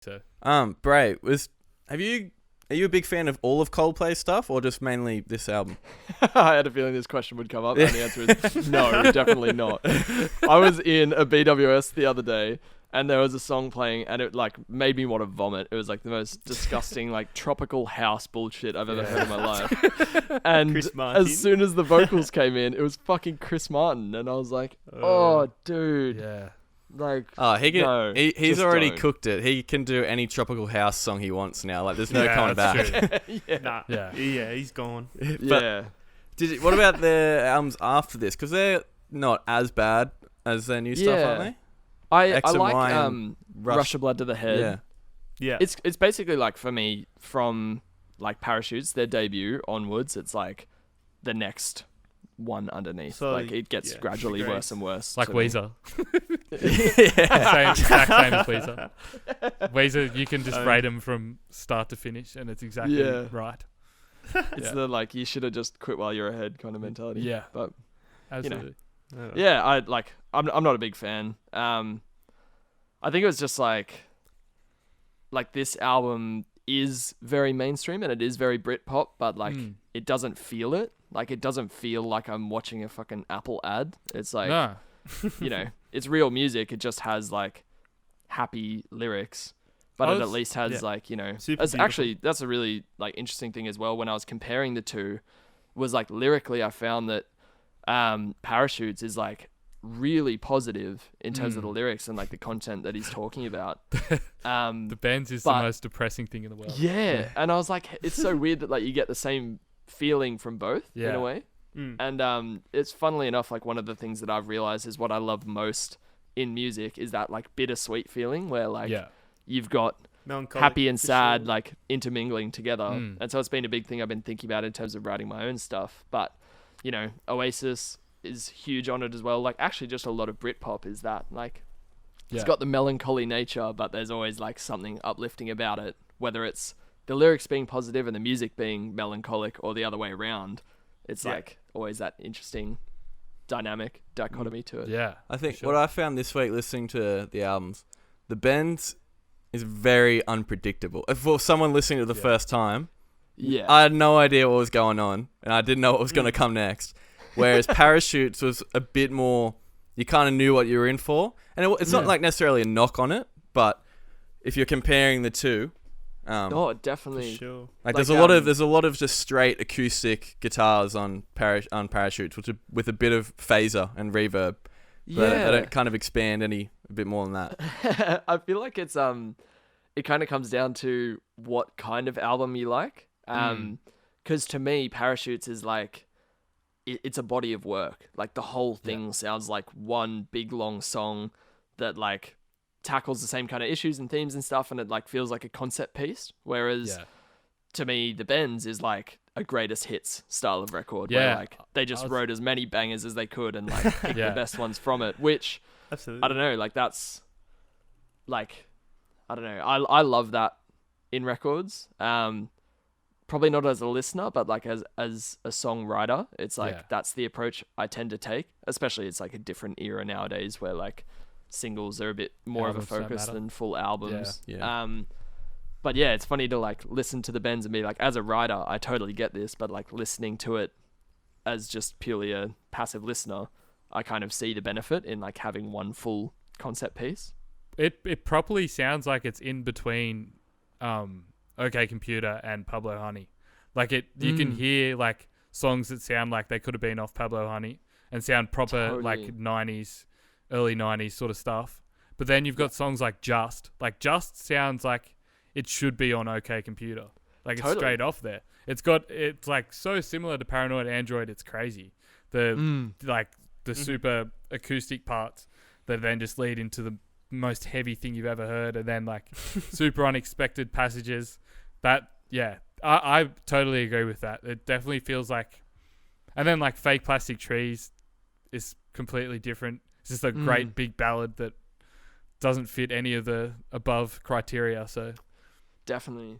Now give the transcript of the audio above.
So, Brae, are you a big fan of all of Coldplay's stuff or just mainly this album? I had a feeling this question would come up, and the answer is no, definitely not. I was in a BWS the other day, and there was a song playing, and it like made me want to vomit. It was like the most disgusting, like tropical house bullshit I've ever heard in my life. And as soon as the vocals came in, it was fucking Chris Martin, and I was like, oh, dude. yeah. Like, he's already cooked it. He can do any tropical house song he wants now. Like, there's no coming back. Yeah, he's gone. Yeah. What about their albums after this? Because they're not as bad as their new stuff, aren't they? I like Rush of Blood to the Head. Yeah. It's basically like, for me, from like Parachutes, their debut onwards, it's like the next one underneath. So, like, it gets gradually worse and worse. Like Weezer. Yeah. Exact same as Weezer. Weezer, you can just rate them from start to finish, and it's exactly right. It's the like, you should have just quit while you're ahead kind of mentality. Yeah, but absolutely. I'm not a big fan. I think it was just like this album is very mainstream and it is very Britpop, but like it doesn't feel it. Like, it doesn't feel like I'm watching a fucking Apple ad. It's like, it's real music. It just has like happy lyrics, but it at least has like, that's a really like interesting thing as well. When I was comparing the two, was like lyrically, I found that Parachutes is like really positive in terms of the lyrics and like the content that he's talking about. The Bends is the most depressing thing in the world. Yeah. And I was like, it's so weird that like you get the same feeling from both in a way. And it's, funnily enough, like one of the things that I've realized is what I love most in music is that like bittersweet feeling where like you've got happy and sad like intermingling together. And so it's been a big thing I've been thinking about in terms of writing my own stuff. But Oasis is huge on it as well. Like, actually just a lot of Britpop is that like it's got the melancholy nature, but there's always like something uplifting about it, whether it's the lyrics being positive and the music being melancholic or the other way around. It's like always that interesting dynamic dichotomy to it. Yeah. I think what I found this week listening to the albums, the Bends is very unpredictable. For someone listening to the first time, I had no idea what was going on and I didn't know what was going to come next. Whereas Parachutes was a bit more, you kind of knew what you were in for. And it's not like necessarily a knock on it, but if you're comparing the two, definitely. Sure. Like there's a lot of just straight acoustic guitars on Parachutes, with a bit of phaser and reverb. But they don't kind of expand a bit more than that. I feel like it's it kind of comes down to what kind of album you like. Because to me, Parachutes is like it's a body of work. Like the whole thing sounds like one big long song that like tackles the same kind of issues and themes and stuff, and it like feels like a concept piece. Whereas to me, The Bends is like a greatest hits style of record where like they just wrote as many bangers as they could and like picked the best ones from it, which I don't know, like that's like, I don't know, I love that in records. Probably not as a listener, but like as a songwriter, it's like that's the approach I tend to take. Especially it's like a different era nowadays where like singles are a bit more of a focus than full albums. But yeah, it's funny to like listen to the Bends and be like, as a writer, I totally get this, but like listening to it as just purely a passive listener, I kind of see the benefit in like having one full concept piece. It properly sounds like it's in between OK Computer and Pablo Honey. Like you can hear like songs that sound like they could have been off Pablo Honey and sound proper like 90s, early 90s sort of stuff. But then you've got songs like Just. Like Just sounds like it should be on OK Computer. Like it's straight off there. It's like so similar to Paranoid Android, it's crazy. The super acoustic parts that then just lead into the most heavy thing you've ever heard, and then like super unexpected passages. I totally agree with that. It definitely feels like, and then like Fake Plastic Trees is completely different. It's just a great big ballad that doesn't fit any of the above criteria. So definitely.